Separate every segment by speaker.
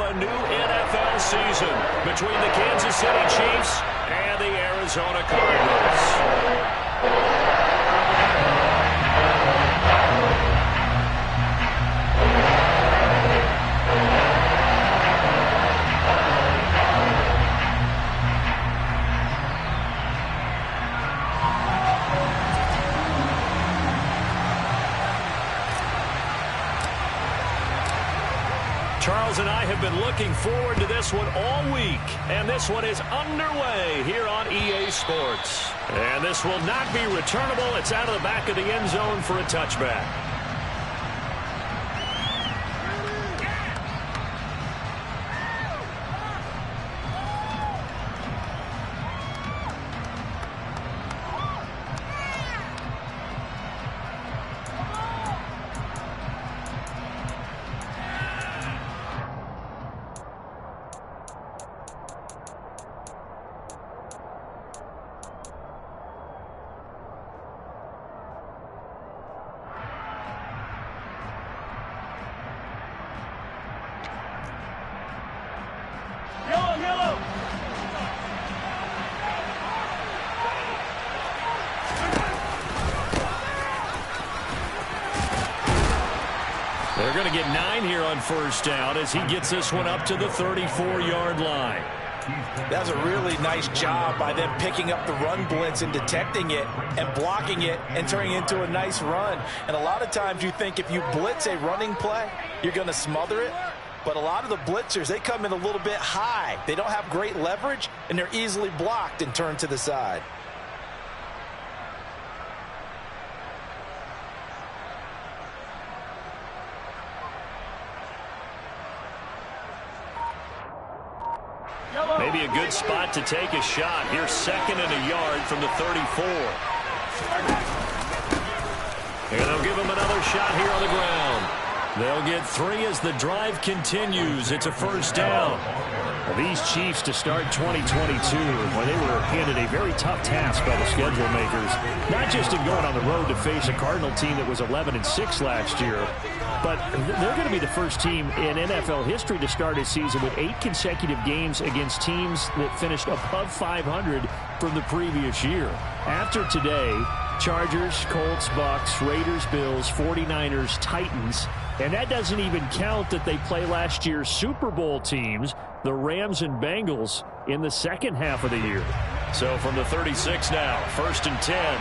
Speaker 1: a new NFL season between the Kansas City Chiefs and the Arizona Cardinals. Charles and I have been looking forward to this one all week, and this one is underway here on EA Sports. And this will not be returnable. It's out of the back of the end zone for a touchback. They're going to get 9 here on first down as he gets this one up to the 34-yard line.
Speaker 2: That's a really nice job by them picking up the run blitz and detecting it and blocking it and turning it into a nice run. And a lot of times you think if you blitz a running play, you're going to smother it. But a lot of the blitzers, they come in a little bit high. They don't have great leverage, and they're easily blocked and turned to the side.
Speaker 1: Maybe a good spot to take a shot. Here's 2nd and a yard from the 34. And they'll give him another shot here on the ground. They'll get 3 as the drive continues. It's a first down.
Speaker 3: Well, these Chiefs to start 2022, well, they were handed a very tough task by the schedule makers. Not just in going on the road to face a Cardinal team that was 11-6 last year, but they're going to be the first team in NFL history to start a season with 8 consecutive games against teams that finished above 500 from the previous year. After today, Chargers, Colts, Bucks, Raiders, Bills, 49ers, Titans. And that doesn't even count that they play last year's Super Bowl teams, the Rams and Bengals, in the second half of the year.
Speaker 1: So from the 36 now, 1st and 10.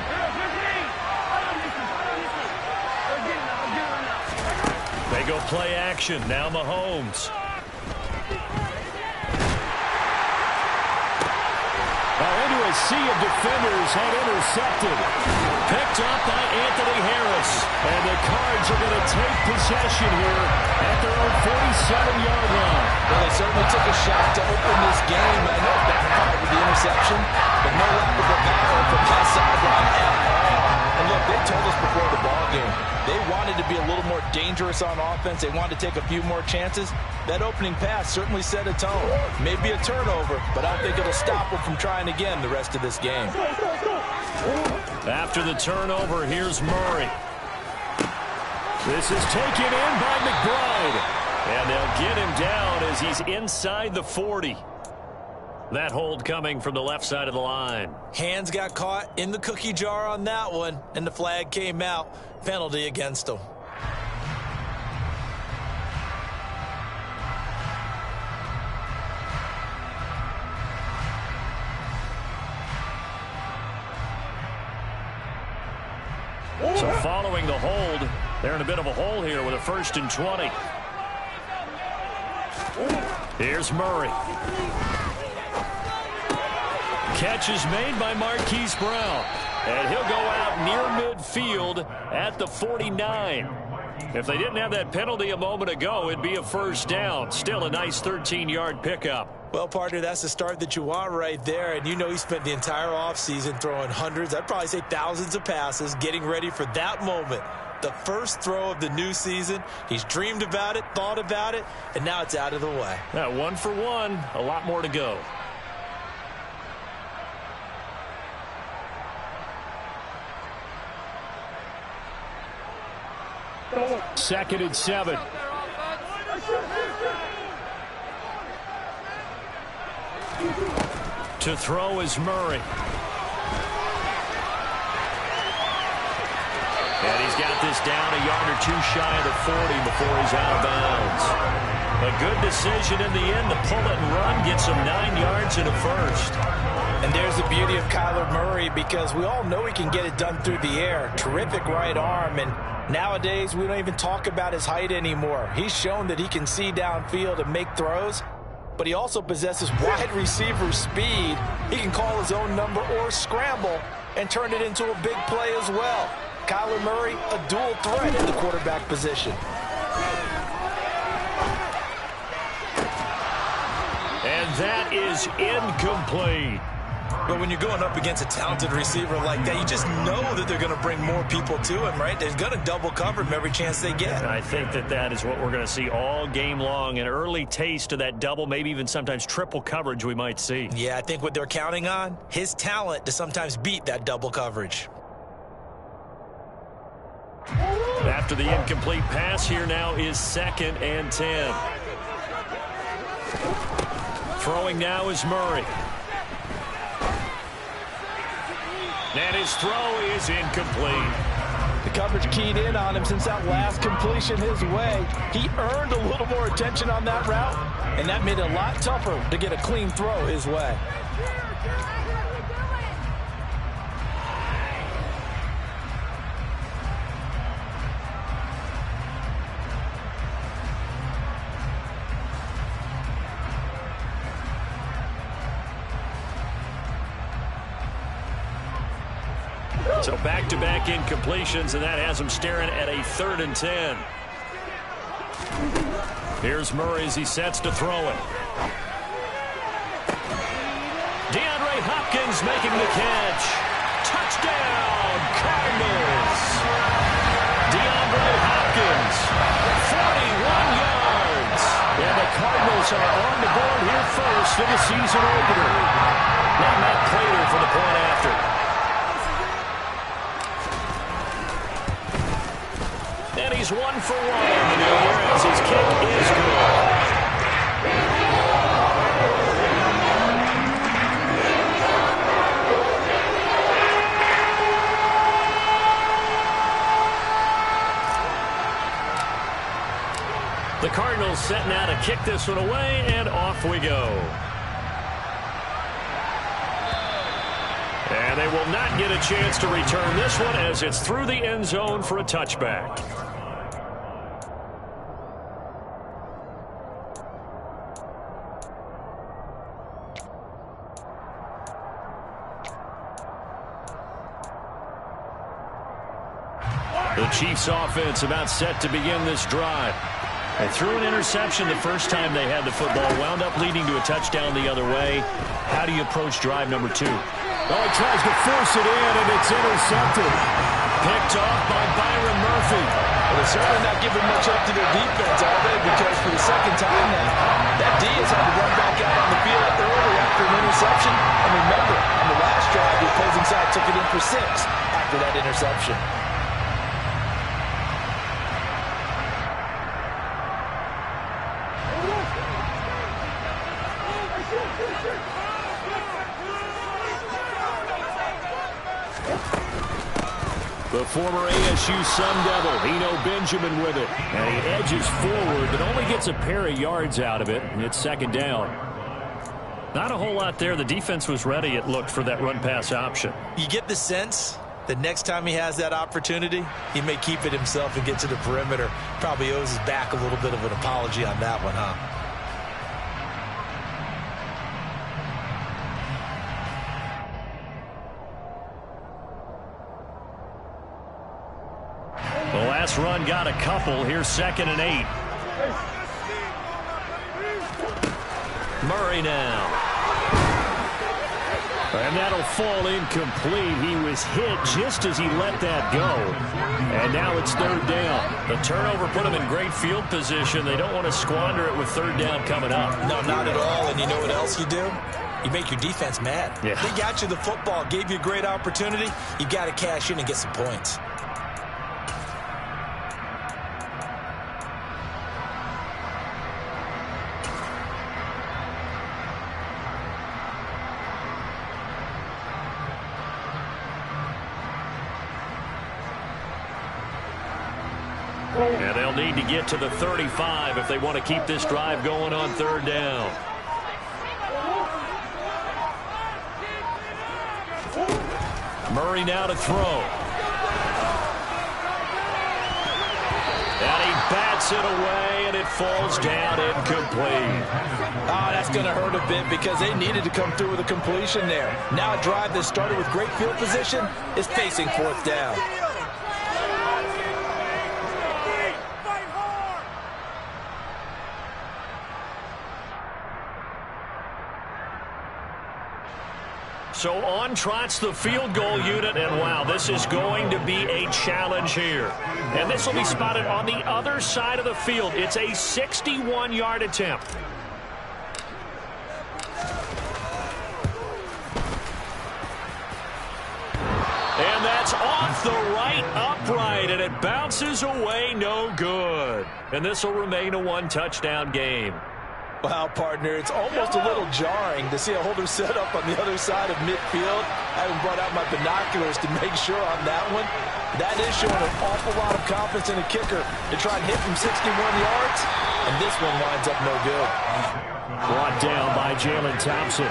Speaker 1: They go play action. Now Mahomes. Into a sea of defenders and intercepted. Picked up by Anthony Harris. And the Cards are going to take possession here at their own 47-yard line.
Speaker 2: Well, they certainly took a shot to open this game. I know it backfired with the interception, but no lack of bravado from that sideline at all. And look, they told us before the ball game, they wanted to be a little more dangerous on offense. They wanted to take a few more chances. That opening pass certainly set a tone. Maybe a turnover, but I don't think it'll stop them from trying again the rest of this game.
Speaker 1: After the turnover, here's Murray. This is taken in by McBride. And they'll get him down as he's inside the 40. That hold coming from the left side of the line.
Speaker 2: Hands got caught in the cookie jar on that one, and the flag came out. Penalty against him.
Speaker 1: So following the hold, they're in a bit of a hole here with a 1st and 20. Here's Murray. Catch is made by Marquise Brown. And he'll go out near midfield at the 49. If they didn't have that penalty a moment ago, it'd be a first down. Still a nice 13-yard pickup.
Speaker 2: Well, partner, that's the start that you want right there. And you know he spent the entire offseason throwing hundreds, I'd probably say thousands of passes, getting ready for that moment. The first throw of the new season. He's dreamed about it, thought about it, and now it's out of the way.
Speaker 1: Now, 1 for 1, a lot more to go.
Speaker 3: Second and 7.
Speaker 1: To throw is Murray. And he's got this down a yard or two shy of the 40 before he's out of bounds. A good decision in the end to pull it and run, gets him 9 yards and a first.
Speaker 2: And there's the beauty of Kyler Murray, because we all know he can get it done through the air. Terrific right arm, and nowadays we don't even talk about his height anymore. He's shown that he can see downfield and make throws, but he also possesses wide receiver speed. He can call his own number or scramble and turn it into a big play as well. Kyler Murray, a dual threat at the quarterback position.
Speaker 1: And that is incomplete.
Speaker 2: But when you're going up against a talented receiver like that, you just know that they're going to bring more people to him, right? They're going to double cover him every chance they get.
Speaker 1: I think that is what we're going to see all game long. An early taste of that double, maybe even sometimes triple coverage we might see.
Speaker 2: Yeah, I think what they're counting on, his talent to sometimes beat that double coverage.
Speaker 1: After the incomplete pass, here now is 2nd and 10. Throwing now is Murray. And his throw is incomplete.
Speaker 2: The coverage keyed in on him since that last completion his way. He earned a little more attention on that route, and that made it a lot tougher to get a clean throw his way.
Speaker 1: So back-to-back incompletions, and that has him staring at a 3rd and 10. Here's Murray as he sets to throw it. DeAndre Hopkins making the catch. Touchdown, Cardinals. DeAndre Hopkins, 41 yards. And the Cardinals are on the board here first in the season opener. Now Matt Prater for the point after. And he's 1 for 1 on the new year as his kick is good. The Cardinals setting out to kick this one away, and off we go. And they will not get a chance to return this one as it's through the end zone for a touchback. The Chiefs offense about set to begin this drive. They threw an interception the first time they had the football, wound up leading to a touchdown the other way. How do you approach drive number 2?
Speaker 3: Oh, he tries to force it in, and it's intercepted.
Speaker 1: Picked off by Byron Murphy.
Speaker 2: Well, they're certainly not giving much up to their defense, are they? Because for the second time now, that D has had to run back out on the field early after an interception. And remember, on the last drive, the opposing side took it in for 6 after that interception.
Speaker 1: The former ASU Sun Devil, Eno Benjamin with it. And he edges forward, but only gets a pair of yards out of it. And it's 2nd down. Not a whole lot there. The defense was ready, it looked, for that run-pass option.
Speaker 2: You get the sense that next time he has that opportunity, he may keep it himself and get to the perimeter. Probably owes his back a little bit of an apology on that one, huh?
Speaker 1: The last run got a couple. Here's 2nd and 8. Murray now. And that'll fall incomplete. He was hit just as he let that go. And now it's 3rd down. The turnover put him in great field position. They don't want to squander it with 3rd down coming up.
Speaker 2: No, not at all. And you know what else you do? You make your defense mad.
Speaker 1: Yeah.
Speaker 2: They got you the football, gave you a great opportunity. You got to cash in and get some points.
Speaker 1: And they'll need to get to the 35 if they want to keep this drive going on third down. Murray now to throw. And he bats it away, and it falls down incomplete.
Speaker 2: Oh, that's going to hurt a bit because they needed to come through with a completion there. Now a drive that started with great field position is facing fourth down.
Speaker 1: So on trots the field goal unit, and wow, this is going to be a challenge here. And this will be spotted on the other side of the field. It's a 61-yard attempt. And that's off the right upright, and it bounces away, no good. And this will remain a one-touchdown game.
Speaker 2: Wow, partner, it's almost a little jarring to see a holder set up on the other side of midfield. I haven't brought out my binoculars to make sure on that one. That is showing an awful lot of confidence in a kicker to try and hit from 61 yards, and this one winds up no good.
Speaker 1: Brought down by Jalen Thompson.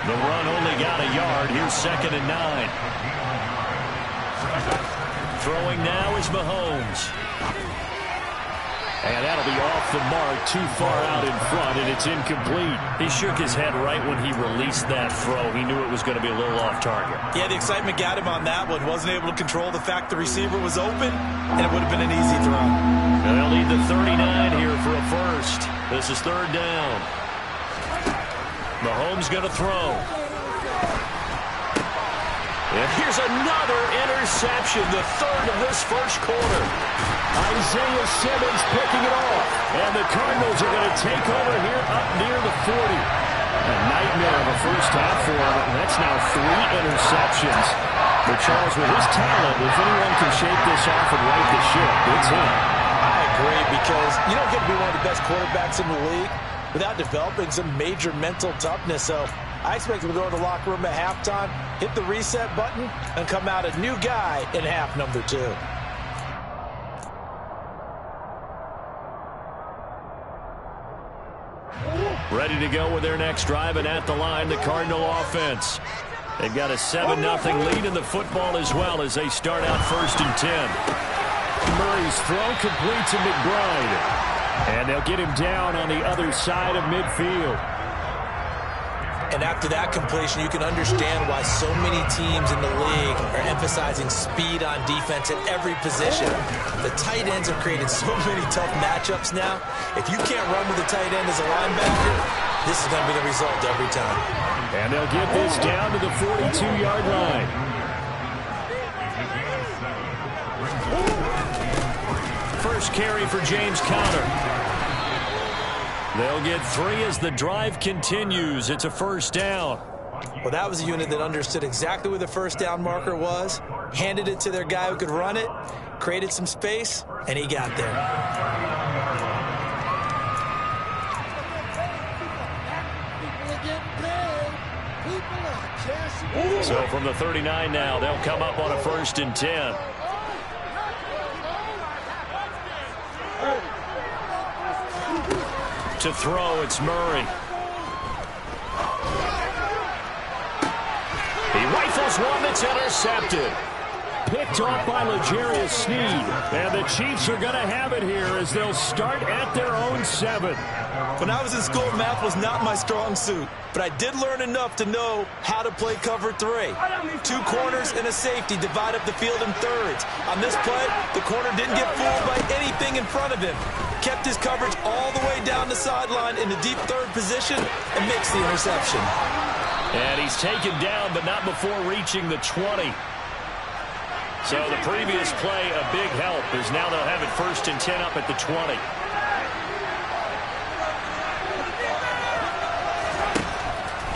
Speaker 1: The run only got a yard. Here's 2nd and 9. Throwing now is Mahomes. And that'll be off the mark, too far out in front, and it's incomplete. He shook his head right when he released that throw. He knew it was going to be a little off target.
Speaker 2: Yeah, the excitement got him on that one. Wasn't able to control the fact the receiver was open, and it would have been an easy throw.
Speaker 1: And they'll need the 39 here for a first. This is third down. Mahomes going to throw. And here's another interception, the third of this first quarter. Isaiah Simmons picking it off. And the Cardinals are going to take over here up near the 40. A nightmare of a first half for him, and that's now 3 interceptions. But Charles, with his talent, if anyone can shake this off and right the ship, it's him.
Speaker 2: I agree, because you don't get to be one of the best quarterbacks in the league without developing some major mental toughness. So I expect him to go to the locker room at halftime, hit the reset button, and come out a new guy in half number 2.
Speaker 1: Ready to go with their next drive, and at the line, the Cardinal offense. They've got a 7-0 lead in the football as well as they start out 1st and 10. Murray's throw complete to McBride. And they'll get him down on the other side of midfield.
Speaker 2: And after that completion, you can understand why so many teams in the league are emphasizing speed on defense at every position. The tight ends have created so many tough matchups now. If you can't run with the tight end as a linebacker, this is going to be the result every time.
Speaker 1: And they'll get this down to the 42-yard line. First carry for James Conner. They'll get 3 as the drive continues. It's a first down.
Speaker 2: Well, that was a unit that understood exactly where the first down marker was, handed it to their guy who could run it, created some space, and he got there.
Speaker 1: So from the 39 now, they'll come up on a 1st and 10. To throw, it's Murray. He rifles one that's intercepted. Picked off by L'Jarius Sneed. And the Chiefs are going to have it here as they'll start at their own 7.
Speaker 2: When I was in school, math was not my strong suit, but I did learn enough to know how to play cover 3. 2 corners and a safety divide up the field in thirds. On this play, the corner didn't get fooled by anything in front of him. Kept his coverage all the way down the sideline in the deep third position and makes the interception.
Speaker 1: And he's taken down, but not before reaching the 20. So the previous play, a big help, as now they'll have it 1st and 10 up at the 20.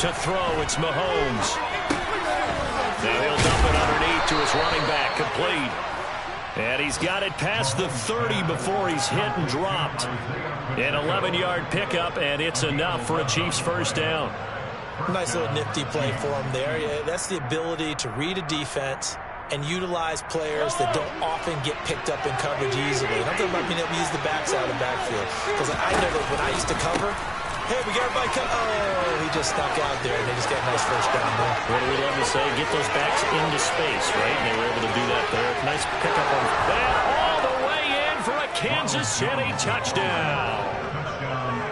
Speaker 1: To throw, it's Mahomes. Now he'll dump it underneath to his running back, complete. And he's got it past the 30 before he's hit and dropped. An 11-yard pickup, and it's enough for a Chiefs first down.
Speaker 2: Nice little nifty play for him there. Yeah, that's the ability to read a defense, and utilize players that don't often get picked up in coverage easily. And I'm talking about being able to use the backside of the backfield. Because I know that when I used to cover, hey, we got everybody cover. Oh, he just snuck out there, and they just got a nice first down there.
Speaker 1: What do we love to say? Get those backs into space, right? And they were able to do that there. Nice pickup on that. All the way in for a Kansas City touchdown.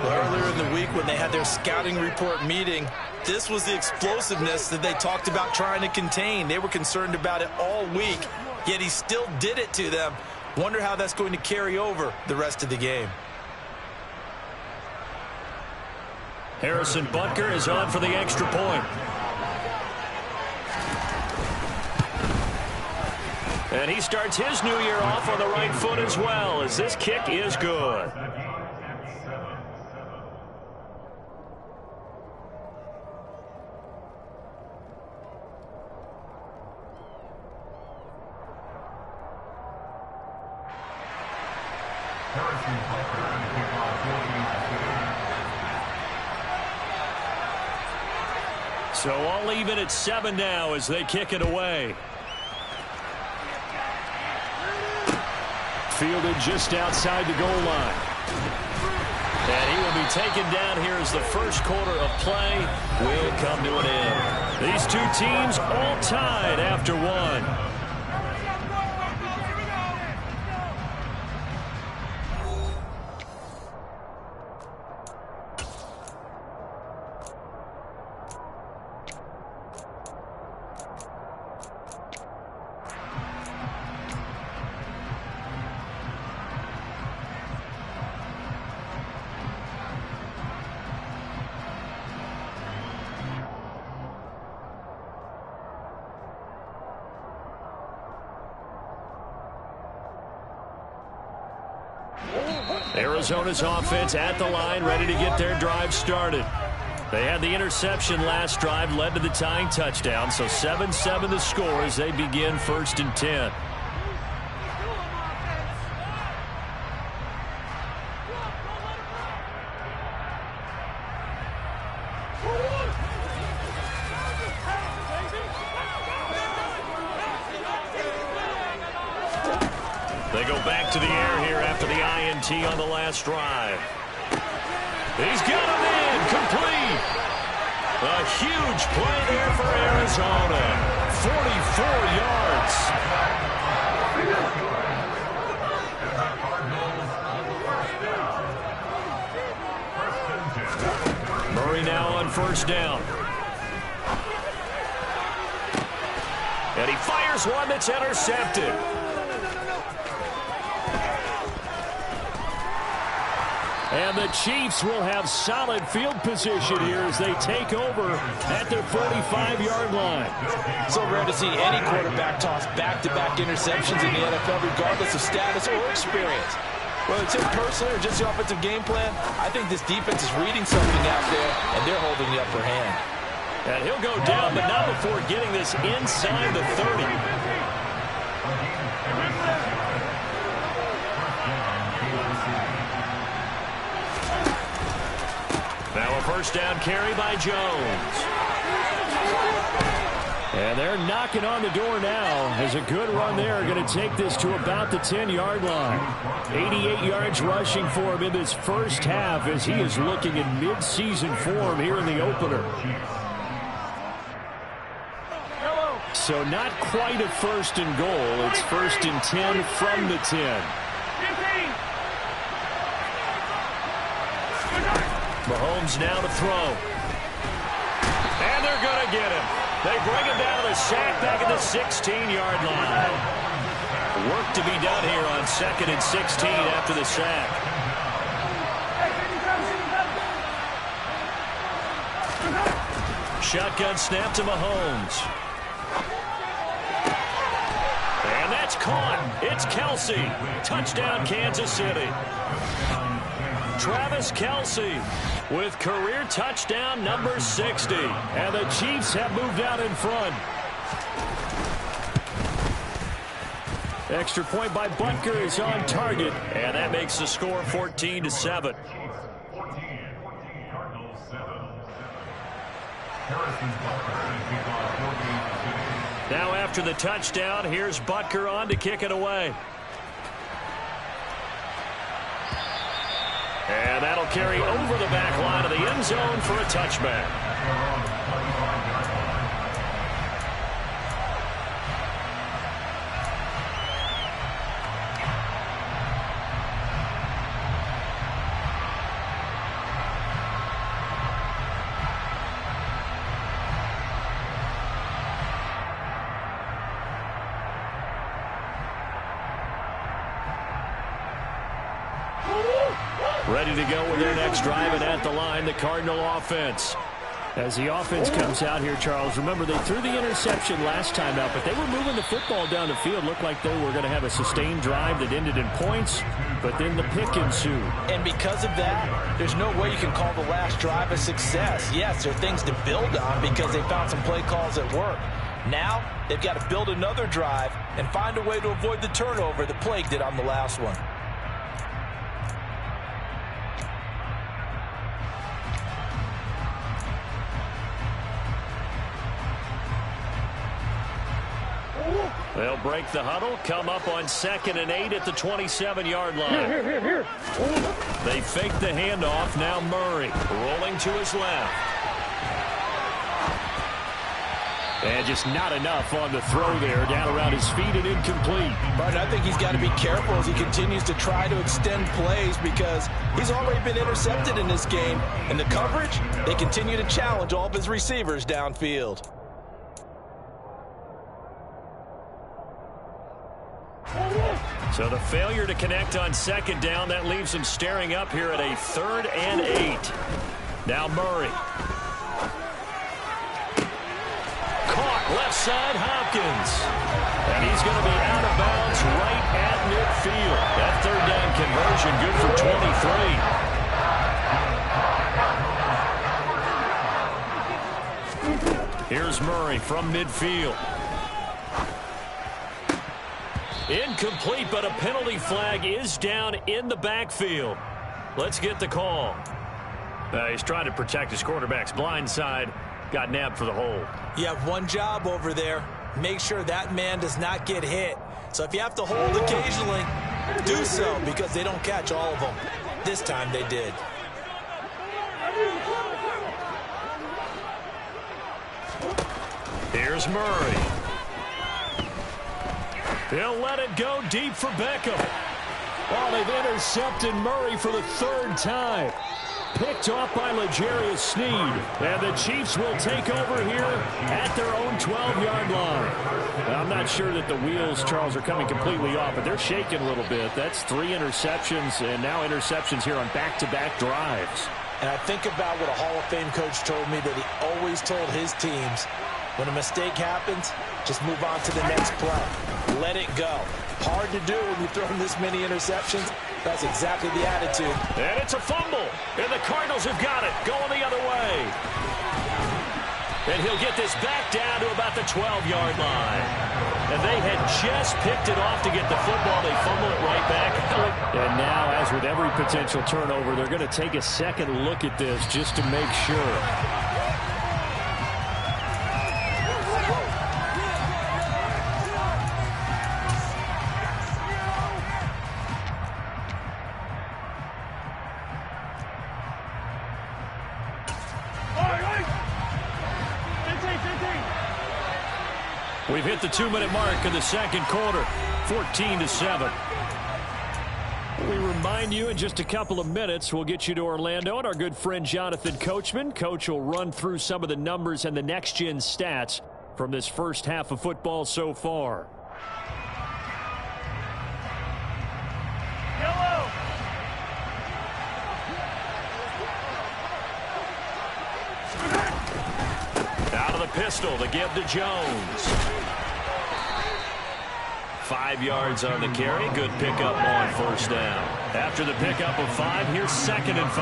Speaker 2: Well, earlier in the week when they had their scouting report meeting, this was the explosiveness that they talked about trying to contain. They were concerned about it all week, yet he still did it to them. Wonder how that's going to carry over the rest of the game.
Speaker 1: Harrison Butker is on for the extra point. And he starts his new year off on the right foot as well, as this kick is good. So all even at 7 now as they kick it away. Fielded just outside the goal line. And he will be taken down here as the first quarter of play will come to an end. These two teams all tied after one. Arizona's offense at the line, ready to get their drive started. They had the interception last drive, led to the tying touchdown, so 7-7 the score as they begin 1st and 10. They go back to the air here after the INT on the last drive. He's got him in, complete. A huge play there for Arizona. 44 yards. Murray now on 1st down. And he fires one that's intercepted. And the Chiefs will have solid field position here as they take over at their 45-yard line.
Speaker 2: So rare to see any quarterback toss back-to-back interceptions in the NFL, regardless of status or experience. Whether it's him personally or just the offensive game plan, I think this defense is reading something out there, and they're holding the upper hand.
Speaker 1: And he'll go down, but not before getting this inside the 30. Now a 1st down carry by Jones. And they're knocking on the door now as a good run there. Going to take this to about the 10-yard line. 88 yards rushing for him in this first half as he is looking in mid-season form here in the opener. So not quite a 1st and goal. It's 1st and 10 from the 10. Mahomes now to throw. And they're going to get him. They bring him down to the sack back at the 16-yard line. Work to be done here on 2nd and 16 after the sack. Shotgun snap to Mahomes. And that's caught. It's Kelsey. Touchdown, Kansas City. Travis Kelsey with career touchdown number 60. And the Chiefs have moved out in front. Extra point by Butker is on target. And that makes the score 14-7. Now after the touchdown, here's Butker on to kick it away. And that'll carry over the back line of the end zone for a touchback. Ready to go with their next drive, and at the line, the Cardinal offense.
Speaker 3: As the offense comes out here, Charles, remember they threw the interception last time out, but they were moving the football down the field. Looked like they were going to have a sustained drive that ended in points, but then the pick ensued.
Speaker 2: And because of that, there's no way you can call the last drive a success. Yes, there are things to build on because they found some play calls that work. Now, they've got to build another drive and find a way to avoid the turnover the Plague did on the last one.
Speaker 1: They'll break the huddle, come up on 2nd and 8 at the 27-yard line. They fake the handoff. Now Murray rolling to his left. And just not enough on the throw there. Down around his feet and incomplete.
Speaker 2: But I think he's got to be careful as he continues to try to extend plays because he's already been intercepted in this game. And the coverage, they continue to challenge all of his receivers downfield.
Speaker 1: So the failure to connect on 2nd down, that leaves him staring up here at a 3rd and 8. Now Murray. Caught left side, Hopkins. And he's going to be out of bounds right at midfield. That 3rd down conversion good for 23. Here's Murray from midfield. Incomplete, but a penalty flag is down in the backfield. Let's get the call. He's trying to protect his quarterback's blind side. Got nabbed for the hold.
Speaker 2: You have one job over there. Make sure that man does not get hit. So if you have to hold occasionally, do so because they don't catch all of them. This time they did.
Speaker 1: Here's Murray. He'll let it go deep for Beckham.
Speaker 3: Oh, they've intercepted Murray for the 3rd time. Picked off by L'Jarius Sneed. And the Chiefs will take over here at their own 12-yard line. Now, I'm not sure that the wheels, Charles, are coming completely off, but they're shaking a little bit. That's 3 interceptions, and now interceptions here on back-to-back drives.
Speaker 2: And I think about what a Hall of Fame coach told me that he always told his teams, when a mistake happens, just move on to the next play. Let it go. Hard to do when you throw this many interceptions. That's exactly the attitude.
Speaker 1: And it's a fumble. And the Cardinals have got it. Going the other way. And he'll get this back down to about the 12-yard line. And they had just picked it off to get the football. They fumble it right back.
Speaker 3: And now, as with every potential turnover, they're going to take a second look at this just to make sure.
Speaker 1: We've hit the 2-minute mark in the 2nd quarter, 14-7.
Speaker 3: We remind you in just a couple of minutes, we'll get you to Orlando and our good friend Jonathan Coachman. Coach will run through some of the numbers and the next-gen stats from this first half of football so far.
Speaker 1: Out of the pistol to give to Jones. 5 yards on the carry. Good pickup on 1st down. After the pickup of 5, here's 2nd and 5.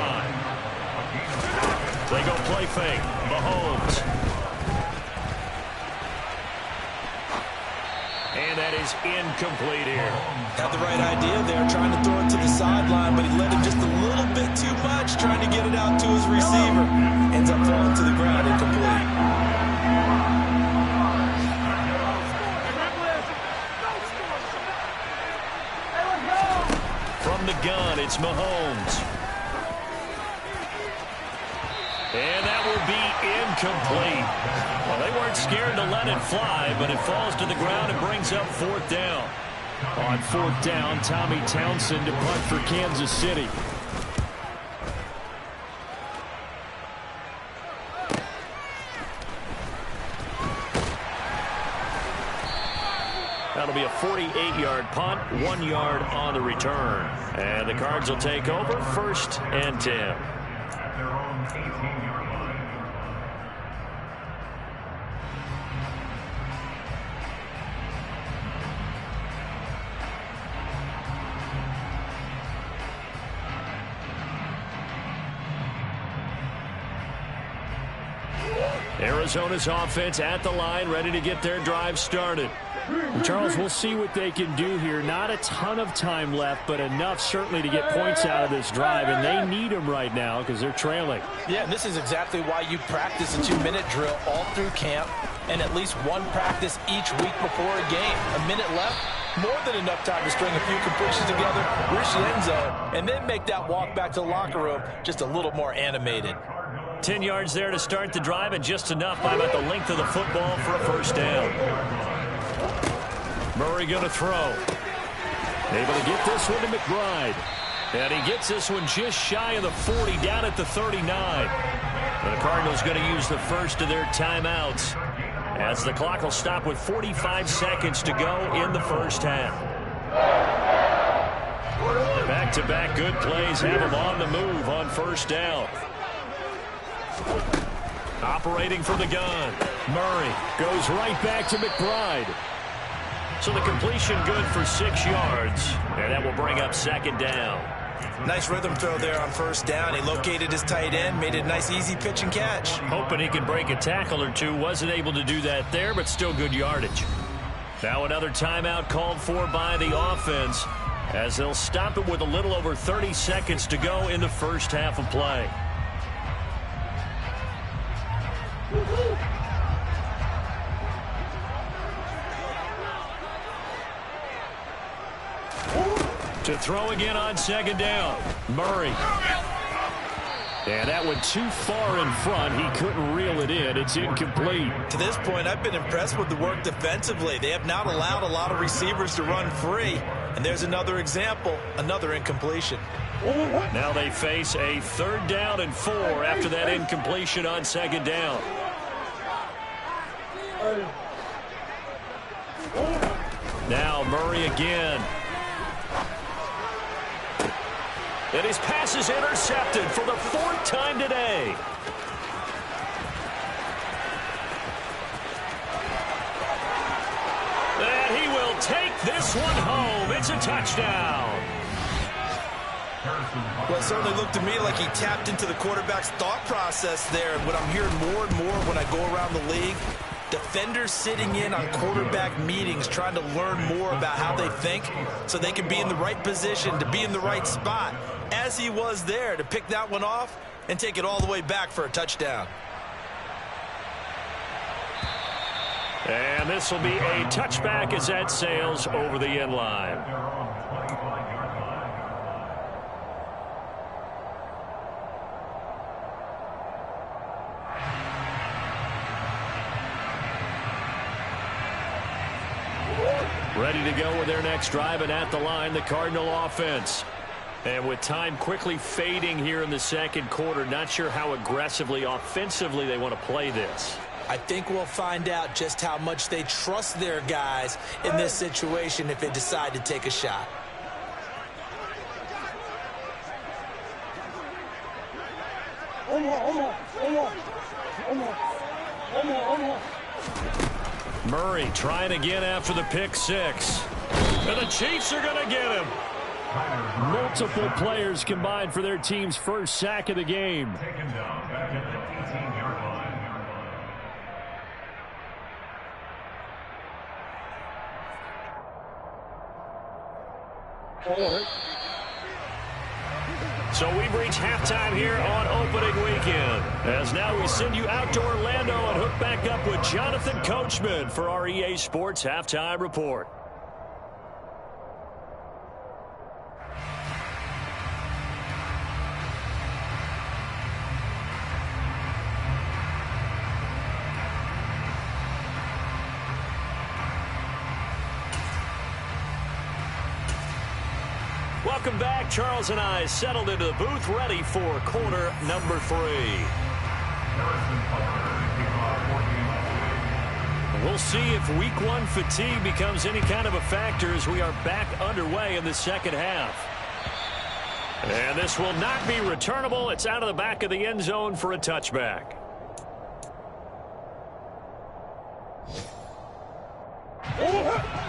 Speaker 1: They go play fake. Mahomes. And that is incomplete here.
Speaker 2: Had the right idea there, trying to throw it to the sideline, but he let him just a little bit too much, trying to get it out to his receiver. Ends up falling to the ground, incomplete.
Speaker 1: And that will be incomplete. Well, they weren't scared to let it fly, but it falls to the ground and brings up fourth down. On fourth down, Tommy Townsend to punt for Kansas City. That'll be a 48-yard punt, 1 yard on the return. And the Cards will take over, 1st and 10. Arizona's offense at the line, ready to get their drive started.
Speaker 3: Charles, we'll see what they can do here. Not a ton of time left, but enough certainly to get points out of this drive, and they need them right now because they're trailing.
Speaker 2: Yeah, and this is exactly why you practice a 2-minute drill all through camp and at least one practice each week before a game. A minute left, more than enough time to string a few completions together, reach the end zone, and then make that walk back to the locker room just a little more animated.
Speaker 1: 10 yards there to start the drive, and just enough by about the length of the football for a first down. Murray going to throw. Able to get this one to McBride. And he gets this one just shy of the 40, down at the 39. And the Cardinals going to use the first of their timeouts, as the clock will stop with 45 seconds to go in the first half. Back-to-back good plays have him on the move on first down. Operating from the gun. Murray goes right back to McBride. So the completion good for 6 yards. And that will bring up second down.
Speaker 2: Nice rhythm throw there on first down. He located his tight end, made a nice easy pitch and catch.
Speaker 1: Hoping he could break a tackle or two. Wasn't able to do that there, but still good yardage. Now another timeout called for by the offense, as they'll stop it with a little over 30 seconds to go in the first half of play. To throw again on second down. Murray. And that went too far in front. He couldn't reel it in. It's incomplete.
Speaker 2: To this point, I've been impressed with the work defensively. They have not allowed a lot of receivers to run free. And there's another example, another incompletion.
Speaker 1: Now they face a 3rd down and 4 after that incompletion on second down. Now Murray again. And his pass is intercepted for the 4th time today. And he will take this one home. It's a touchdown.
Speaker 2: Well, it certainly looked to me like he tapped into the quarterback's thought process there. And what I'm hearing more and more when I go around the league, defenders sitting in on quarterback meetings trying to learn more about how they think so they can be in the right position, to be in the right spot, as he was there to pick that one off and take it all the way back for a touchdown.
Speaker 1: And this will be a touchback as that sails over the end line. Ready to go with their next drive, and at the line, the Cardinal offense. And with time quickly fading here in the second quarter, not sure how aggressively, offensively they want to play this.
Speaker 2: I think we'll find out just how much they trust their guys in this situation if they decide to take a shot.
Speaker 1: Murray trying again after the pick six. And the Chiefs are going to get him.
Speaker 3: Multiple players combined for their team's first sack of the game.
Speaker 1: So we've reached halftime here on opening weekend. As now we send you out to Orlando and hook back up with Jonathan Coachman for our EA Sports Halftime Report. Welcome back. Charles and I settled into the booth, ready for quarter number 3. We'll see if week 1 fatigue becomes any kind of a factor as we are back underway in the second half. And this will not be returnable. It's out of the back of the end zone for a touchback.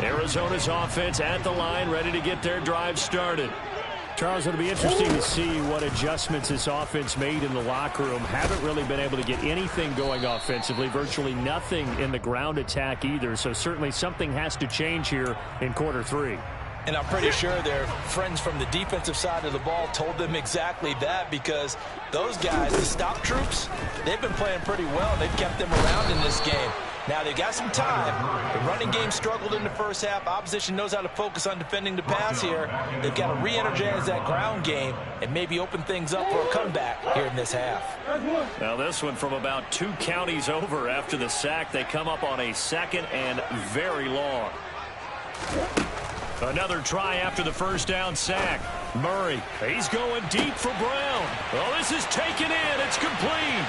Speaker 1: Arizona's offense at the line, ready to get their drive started.
Speaker 3: Charles, it'll be interesting to see what adjustments this offense made in the locker room. Haven't really been able to get anything going offensively, virtually nothing in the ground attack either. So certainly something has to change here in quarter 3.
Speaker 2: And I'm pretty sure their friends from the defensive side of the ball told them exactly that, because those guys, the stop troops, they've been playing pretty well. They've kept them around in this game. Now, they've got some time. The running game struggled in the first half. Opposition knows how to focus on defending the pass here. They've got to re-energize that ground game and maybe open things up for a comeback here in this half.
Speaker 1: Now, this one from about 2 counties over after the sack. They come up on a 2nd and very long. Another try after the first down sack. Murray, he's going deep for Brown. Oh, this is taken in. It's complete.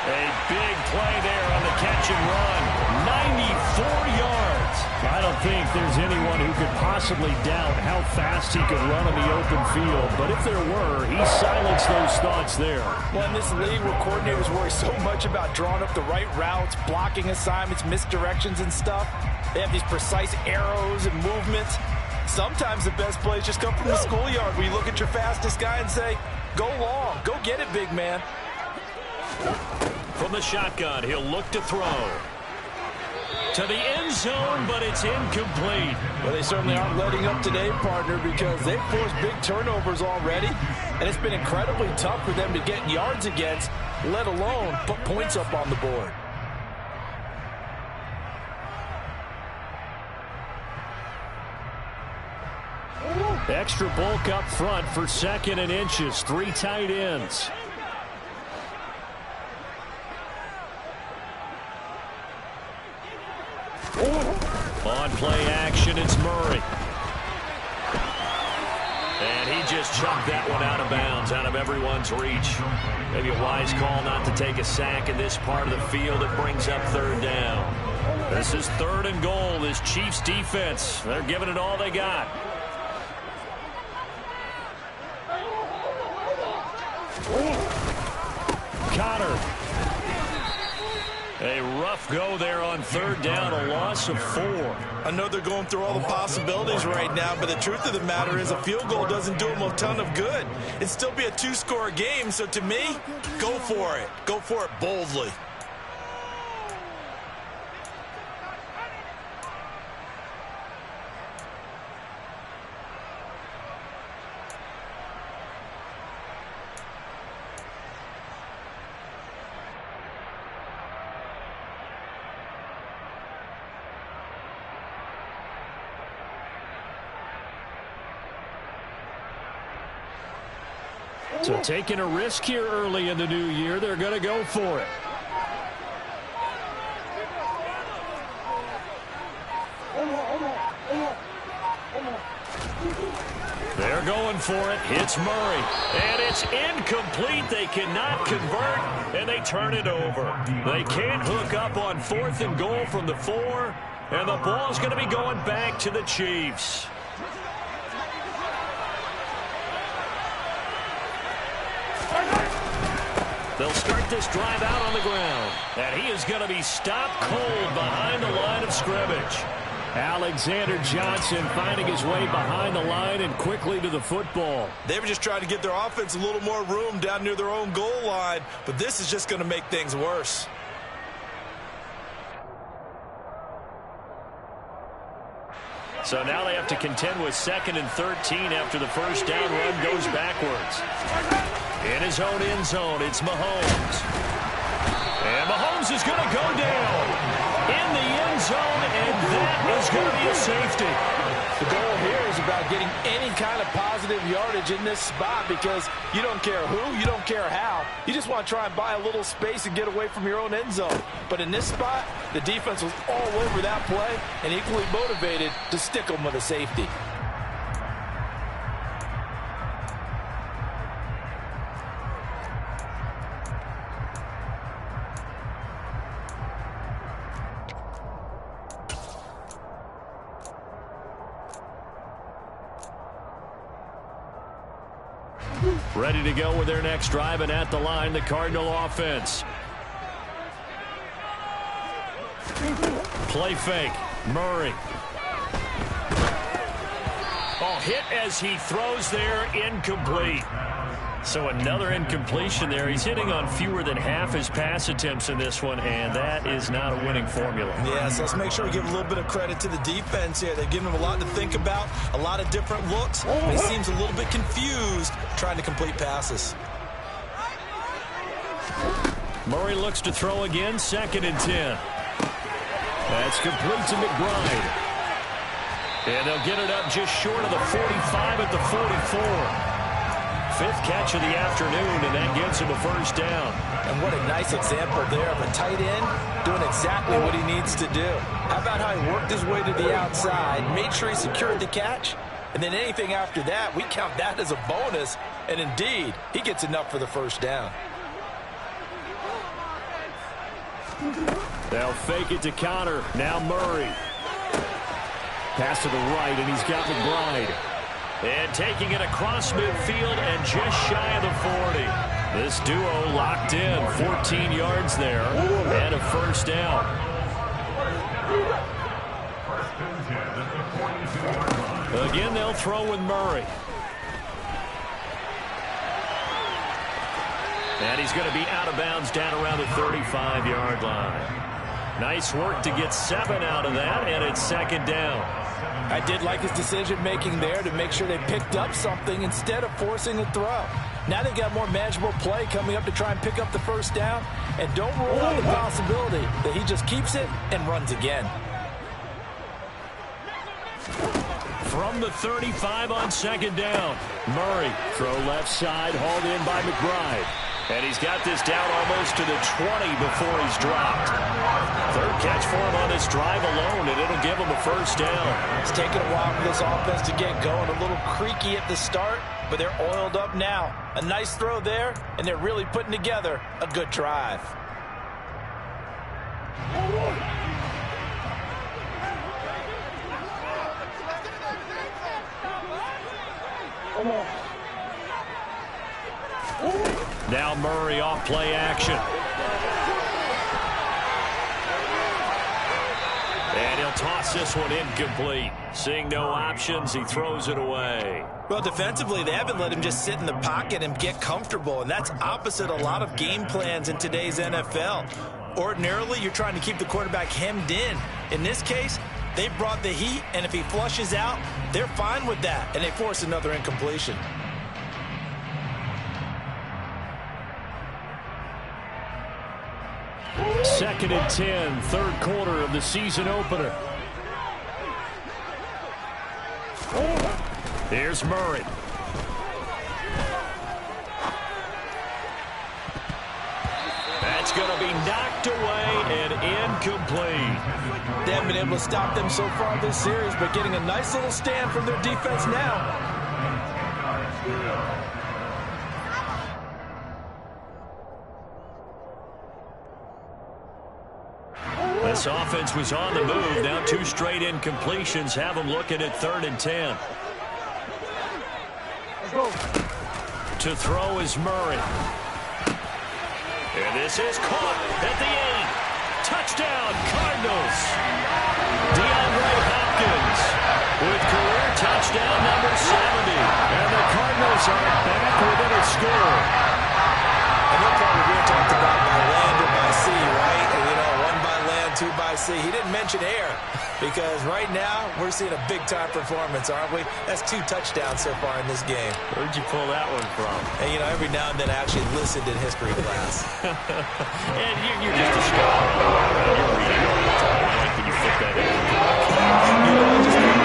Speaker 1: A big play there on the catch and run. 94 yards.
Speaker 3: I don't think there's anyone who could possibly doubt how fast he could run on the open field. But if there were, he silenced those thoughts there.
Speaker 4: Well, in this league where coordinators worry so much about drawing up the right routes, blocking assignments, misdirections and stuff, they have these precise arrows and movements. Sometimes the best plays just come from the schoolyard where you look at your fastest guy and say, go long, go get it, big man.
Speaker 1: From the shotgun, he'll look to throw. To the end zone, but it's incomplete.
Speaker 4: Well, they certainly aren't letting up today, partner, because they've forced big turnovers already, and it's been incredibly tough for them to get yards against, let alone put points up on the board.
Speaker 3: Extra bulk up front for 2nd and inches. 3 tight ends.
Speaker 1: On play action, it's Murray. And he just chucked that one out of bounds, out of everyone's reach. Maybe a wise call not to take a sack in this part of the field. It brings up 3rd down. This is 3rd and goal. This Chiefs defense, they're giving it all they got.
Speaker 3: Connor.
Speaker 1: A rough go there on 3rd down, a loss of 4.
Speaker 4: I know they're going through all the possibilities right now, but the truth of the matter is a field goal doesn't do them a ton of good. It'd still be a 2-score game, so to me, go for it. Go for it boldly.
Speaker 3: So taking a risk here early in the new year, they're going to go for it.
Speaker 1: They're going for it. It's Murray. And it's incomplete. They cannot convert, and they turn it over. They can't hook up on 4th and goal from the 4, and the ball's going to be going back to the Chiefs. They'll start this drive out on the ground. And he is going to be stopped cold behind the line of scrimmage.
Speaker 3: Alexander Johnson finding his way behind the line and quickly to the football.
Speaker 4: They were just trying to give their offense a little more room down near their own goal line, but this is just going to make things worse.
Speaker 1: So now they have to contend with 2nd and 13 after the first down run goes backwards. In his own end zone, it's Mahomes. And Mahomes is going to go down in the end zone, and that is going to be a safety.
Speaker 4: The goal here is about getting any kind of positive yardage in this spot because you don't care who, you don't care how. You just want to try and buy a little space and get away from your own end zone. But in this spot, the defense was all over that play and equally motivated to stick them with a safety.
Speaker 1: Ready to go with their next drive, and at the line, the Cardinal offense. Play fake. Murray. Oh, hit as he throws there, incomplete. So another incompletion there. He's hitting on fewer than half his pass attempts in this one, and that is not a winning formula.
Speaker 2: Yeah, so let's make sure we give a little bit of credit to the defense here. They're giving him a lot to think about, a lot of different looks. He seems a little bit confused trying to complete passes.
Speaker 1: Murray looks to throw again, 2nd and 10. That's complete to McBride. And they'll get it up just short of the 45 at the 44. 5th catch of the afternoon, and that gives him a first down.
Speaker 4: And what a nice example there of a tight end doing exactly what he needs to do. How about how he worked his way to the outside, made sure he secured the catch, and then anything after that, we count that as a bonus. And indeed, he gets enough for the first down.
Speaker 1: They'll fake it to counter. Now Murray. Pass to the right, and he's got McBride. And taking it across midfield and just shy of the 40. This duo locked in. 14 yards there and a first down. Again, they'll throw with Murray. And he's going to be out of bounds down around the 35-yard line. Nice work to get 7 out of that, and it's 2nd down.
Speaker 4: I did like his decision-making there to make sure they picked up something instead of forcing a throw. Now they've got more manageable play coming up to try and pick up the first down. And don't rule out the possibility that he just keeps it and runs again.
Speaker 1: From the 35 on 2nd down. Murray, throw left side, hauled in by McBride. And he's got this down almost to the 20 before he's dropped. 3rd catch for him on this drive alone, and it'll give him a first down.
Speaker 4: It's taken a while for this offense to get going. A little creaky at the start, but they're oiled up now. A nice throw there, and they're really putting together a good drive.
Speaker 1: Now Murray off play action. And he'll toss this one incomplete. Seeing no options, he throws it away.
Speaker 2: Well, defensively, they haven't let him just sit in the pocket and get comfortable, and that's opposite a lot of game plans in today's NFL. Ordinarily, you're trying to keep the quarterback hemmed in. In this case, they brought the heat, and if he flushes out, they're fine with that, and they force another incompletion.
Speaker 1: Second and 10, 3rd quarter of the season opener. Here's Murray. That's going to be knocked away and incomplete.
Speaker 4: They haven't been able to stop them so far this series, but getting a nice little stand from their defense now.
Speaker 1: This offense was on the move. Now 2 straight incompletions have them looking at 3rd and 10. To throw is Murray. And this is caught at the 8. Touchdown, Cardinals. DeAndre Hopkins with career touchdown number 70. And the Cardinals are back within a score.
Speaker 2: And they're probably being talked about by land or by sea, right? You know, 1 by land, 2 by sea. He didn't mention air because right now we're seeing a big-time performance, aren't we? That's 2 touchdowns so far in this game.
Speaker 1: Where'd you pull that one from?
Speaker 2: And, you know, every now and then I actually listened in history class.
Speaker 1: And you're just a scholar. You're reading all the time. I like when you fit that in.
Speaker 2: You know, I just can't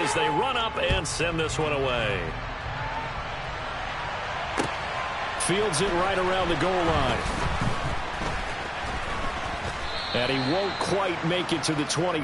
Speaker 1: as they run up and send this one away.
Speaker 3: Fields it right around the goal line. And he won't quite make it to the 20.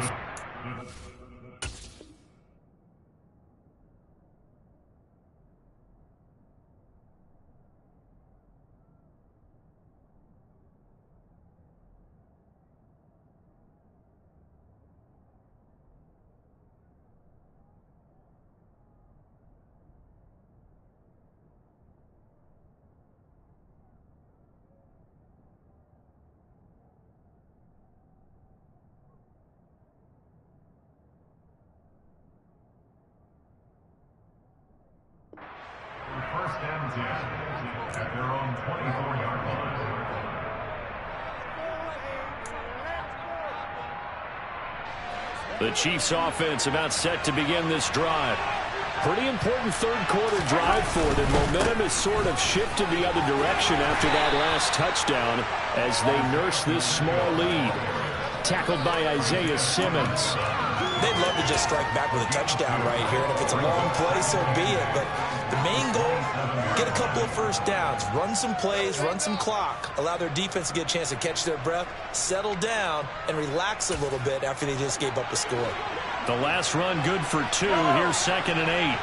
Speaker 5: First and 10 at their own 24-yard line.
Speaker 1: The Chiefs offense about set to begin this drive. Pretty important third quarter drive for them. Momentum has sort of shifted the other direction after that last touchdown as they nurse this small lead. Tackled by Isaiah Simmons.
Speaker 2: They'd love to just strike back with a touchdown right here, and if it's a long play, so be it. But the main goal, get a couple of first downs, run some plays, run some clock, allow their defense to get a chance to catch their breath, settle down, and relax a little bit after they just gave up a score.
Speaker 1: The last run good for 2. Here's 2nd and 8.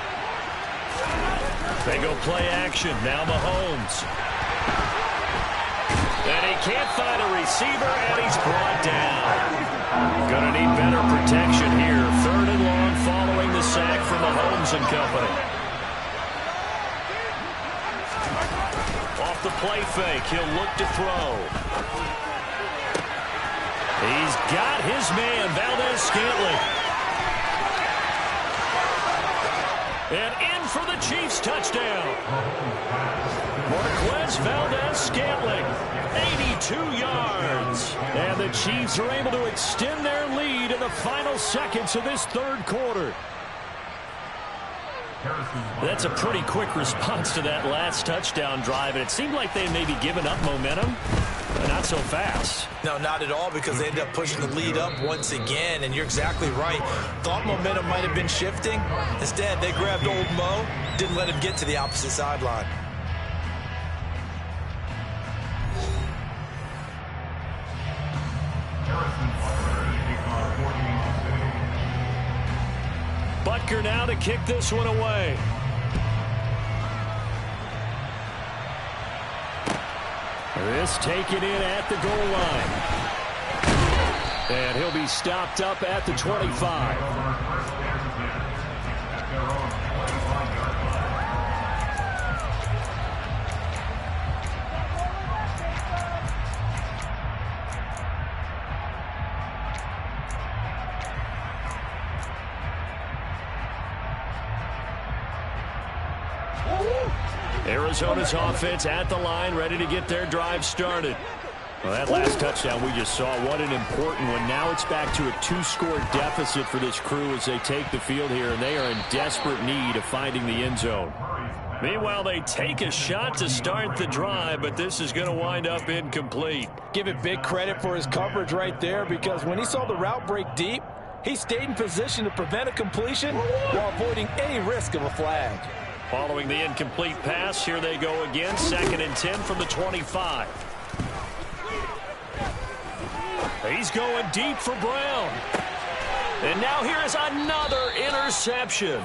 Speaker 1: They go play action. Now Mahomes. And he can't find a receiver, and he's brought down. Gonna need better protection here. 3rd and long following the sack from Mahomes and company. Off the play fake, he'll look to throw. He's got his man, Valdez-Scantling. And in for the Chiefs touchdown. Marquez Valdez-Scantling, 82 yards. And the Chiefs are able to extend their lead in the final seconds of this third quarter. That's a pretty quick response to that last touchdown drive, and it seemed like they may be giving up momentum, but not so fast.
Speaker 2: No, not at all, because they ended up pushing the lead up once again, and you're exactly right. Thought momentum might have been shifting. Instead, they grabbed old Mo, didn't let him get to the opposite sideline.
Speaker 1: Butker now to kick this one away. This taken in at the goal line. And he'll be stopped up at the 25. Arizona's offense at the line, ready to get their drive started. Well, that last touchdown we just saw, what an important one. Now it's back to a 2-score deficit for this crew as they take the field here, and they are in desperate need of finding the end zone. Meanwhile, they take a shot to start the drive, but this is going to wind up incomplete.
Speaker 4: Give it big credit for his coverage right there, because when he saw the route break deep, he stayed in position to prevent a completion while avoiding any risk of a flag.
Speaker 1: Following the incomplete pass, here they go again. 2nd and 10 from the 25. He's going deep for Brown. And now here is another interception.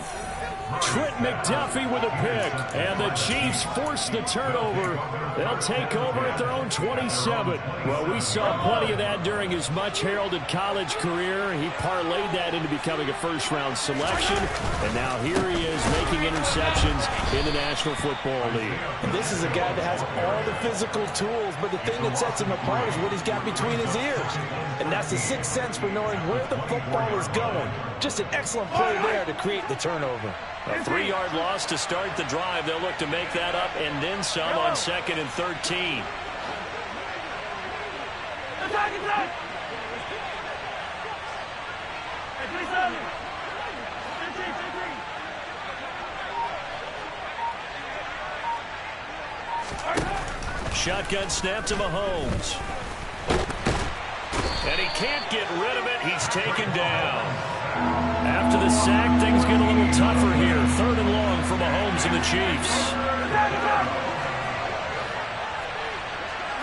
Speaker 1: Trent McDuffie with a pick. And the Chiefs force the turnover. They'll take over at their own 27. Well, we saw plenty of that during his much-heralded college career. He parlayed that into becoming a first-round selection. And now here he is making interceptions in the National Football League.
Speaker 4: And this is a guy that has all the physical tools, but the thing that sets him apart is what he's got between his ears. And that's the sixth sense for knowing where the football is going. Just an excellent play there to create the turnover.
Speaker 1: A 3-yard loss to start the drive. They'll look to make that up and then some on 2nd and 13. Shotgun snap to Mahomes. And he can't get rid of it. He's taken down. After the sack, things get a little tougher here. 3rd and long for Mahomes and the Chiefs.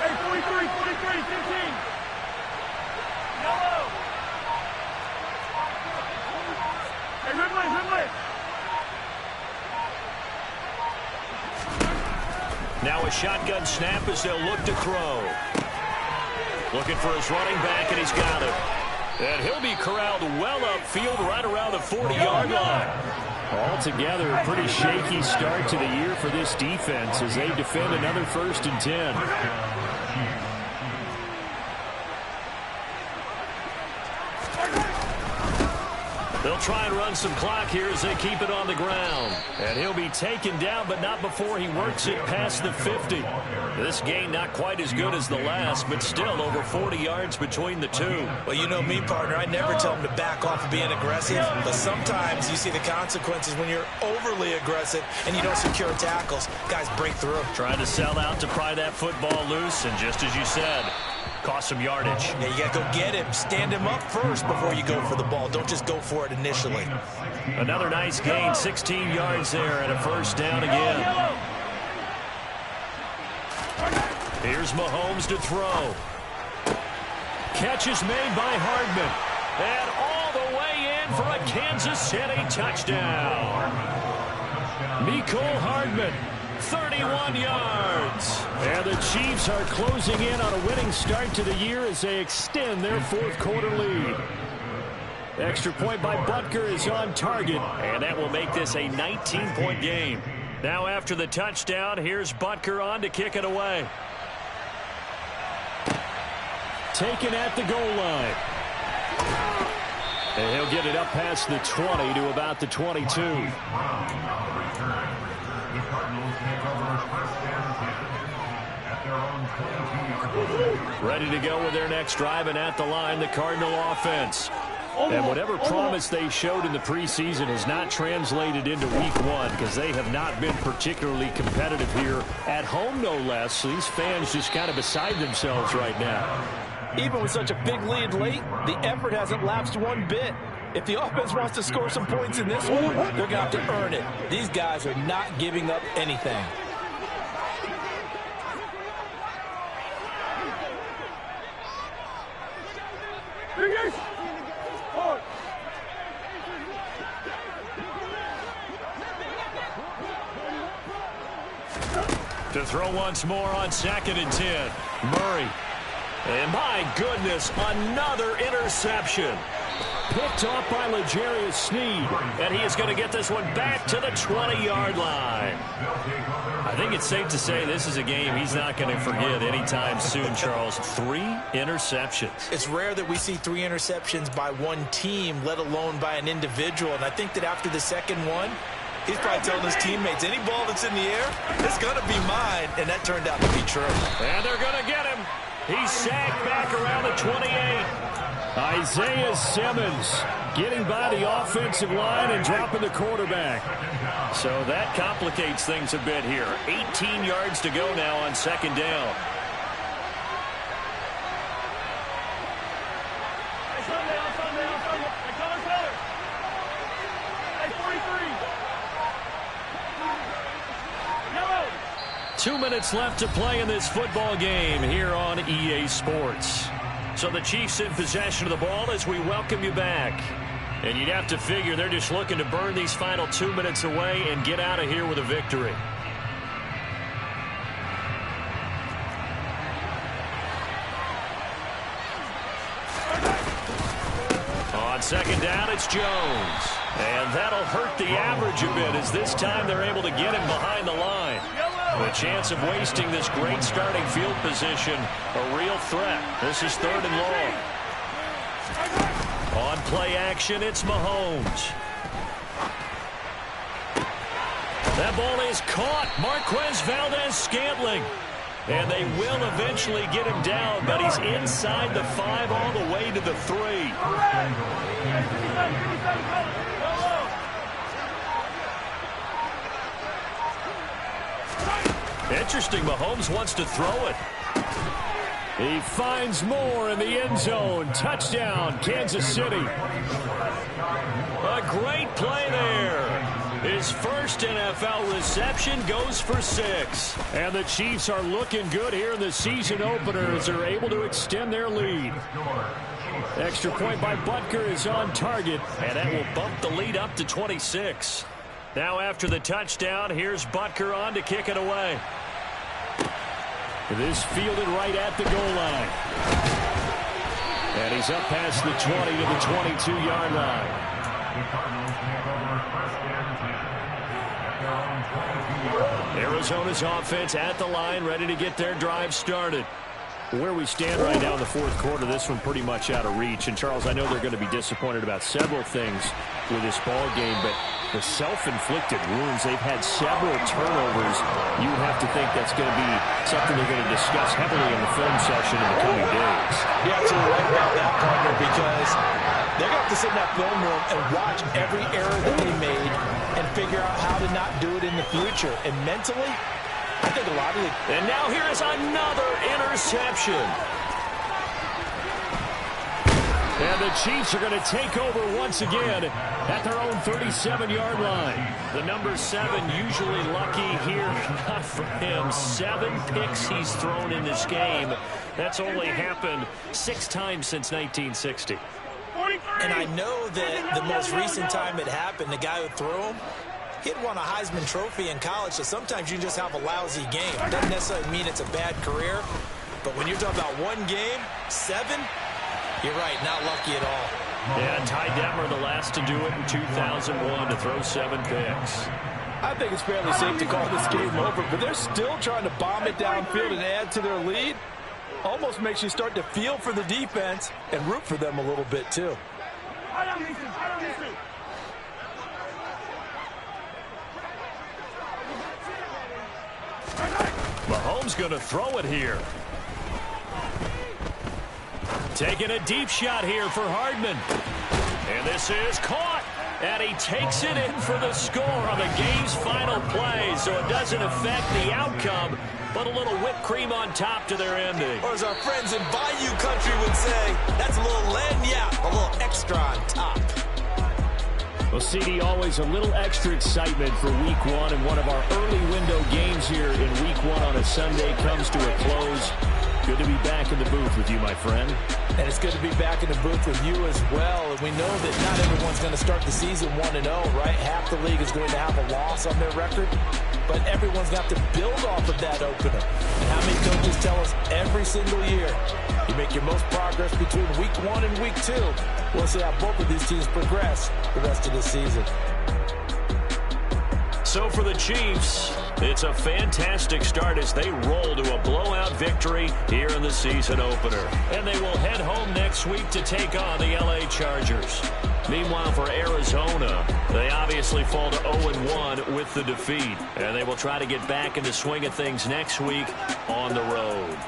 Speaker 6: Hey, 43, 15. Yellow. Hey, Ridley.
Speaker 1: Now a shotgun snap as they'll look to throw. Looking for his running back, and he's got it. And he'll be corralled well upfield right around the 40-yard line.
Speaker 3: Altogether, a pretty shaky start to the year for this defense as they defend another 1st and 10.
Speaker 1: They'll try and run some clock here as they keep it on the ground. And he'll be taken down, but not before he works it past the 50. This gain not quite as good as the last, but still over 40 yards between the two.
Speaker 4: Well, you know me, partner. I never tell them to back off of being aggressive, but sometimes you see the consequences when you're overly aggressive and you don't secure tackles. Guys break through.
Speaker 1: Trying to sell out to pry that football loose, and just as you said, cost some yardage.
Speaker 4: Yeah, you got to go get him. Stand him up first before you go for the ball. Don't just go for it initially.
Speaker 1: Another nice gain, 16 yards there, and a 1st down again. Here's Mahomes to throw. Catch is made by Hardman. And all the way in for a Kansas City touchdown. Mecole Hardman, 31 yards. And the Chiefs are closing in on a winning start to the year as they extend their 4th quarter lead. Extra point by Butker is on target, and that will make this a 19-point game. Now after the touchdown, here's Butker on to kick it away. Taken at the goal line. And he'll get it up past the 20 to about the 22. Ready to go with their next drive, and at the line, the Cardinal offense. And whatever promise they showed in the preseason has not translated into week 1 because they have not been particularly competitive here at home, no less. So these fans just kind of beside themselves right now.
Speaker 4: Even with such a big lead late, the effort hasn't lapsed one bit. If the offense wants to score some points in this one, they're going to have to earn it. These guys are not giving up anything.
Speaker 1: To throw once more on 2nd and 10. Murray. And my goodness, another interception. Picked off by L'Jarius Sneed. And he is going to get this one back to the 20-yard line. I think it's safe to say this is a game he's not going to forget anytime soon, Charles. 3 interceptions.
Speaker 4: It's rare that we see 3 interceptions by one team, let alone by an individual. And I think that after the second one, he's probably telling his teammates, any ball that's in the air, it's going to be mine. And that turned out to be true.
Speaker 1: And they're going to get him. He's sacked back around the 28. Isaiah Simmons getting by the offensive line and dropping the quarterback. So that complicates things a bit here. 18 yards to go now on 2nd down. Hey, 2 minutes left to play in this football game here on EA Sports. So the Chiefs in possession of the ball as we welcome you back. And you'd have to figure they're just looking to burn these final 2 minutes away and get out of here with a victory. On 2nd down, it's Jones. And that'll hurt the average a bit as this time they're able to get him behind the line. The chance of wasting this great starting field position, a real threat. This is 3rd and long. On play action, it's Mahomes. That ball is caught. Marquez Valdez-Scantling. And they will eventually get him down, but he's inside the 5 all the way to the 3. Interesting, Mahomes wants to throw it. He finds more in the end zone. Touchdown, Kansas City. play there. His first NFL reception goes for 6.
Speaker 3: And the Chiefs are looking good here in the season opener as they're able to extend their lead. Extra point by Butker is on target,
Speaker 1: and that will bump the lead up to 26. Now after the touchdown, here's Butker on to kick it away.
Speaker 3: This fielded right at the goal line. And he's up past the 20 to the 22-yard line.
Speaker 1: Arizona's offense at the line, ready to get their drive started.
Speaker 3: Where we stand right now in the fourth quarter, this one pretty much out of reach. And, Charles, I know they're going to be disappointed about several things with this ball game, but the self-inflicted wounds, they've had several turnovers. You would have to think that's going to be something they're going to discuss heavily in the film session in the coming days.
Speaker 4: You're absolutely right about that, partner, because they're going to have to sit in that film room and watch every error that they made and figure out how to not do it in the future. And mentally, I think a lot of it.
Speaker 1: And now here is another interception.
Speaker 3: And the Chiefs are going to take over once again at their own 37-yard line.
Speaker 1: The number 7 usually lucky here. Not for him. 7 picks he's thrown in this game. That's only happened 6 times since 1960.
Speaker 4: And I know that the most recent time it happened, the guy who threw him, he'd won a Heisman Trophy in college, so sometimes you just have a lousy game. Doesn't necessarily mean it's a bad career, but when you're talking about one game, 7, you're right, not lucky at all.
Speaker 1: Yeah, Ty Detmer, the last to do it in 2001, to throw 7 picks.
Speaker 4: I think it's fairly safe to call this game over, but they're still trying to bomb it downfield and add to their lead. Almost makes you start to feel for the defense and root for them a little bit, too.
Speaker 1: Mahomes going to throw it here. Taking a deep shot here for Hardman. And this is caught. And he takes it in for the score on the game's final play. So it doesn't affect the outcome, but a little whipped cream on top to their ending.
Speaker 4: Or as our friends in Bayou Country would say, that's a little lagniappe, a little extra on top.
Speaker 3: Well, CD, always a little extra excitement for Week 1, and one of our early window games here in Week 1 on a Sunday comes to a close. Good to be back in the booth with you, my friend.
Speaker 4: And it's good to be back in the booth with you as well. And we know that not everyone's going to start the season 1-0, right? Half the league is going to have a loss on their record. But everyone's got to build off of that opener. And how many coaches tell us every single year, you make your most progress between Week 1 and Week 2. We'll see how both of these teams progress the rest of the season.
Speaker 1: So for the Chiefs, it's a fantastic start as they roll to a blowout victory here in the season opener. And they will head home next week to take on the LA Chargers. Meanwhile, for Arizona, they obviously fall to 0-1 with the defeat. And they will try to get back into swing of things next week on the road.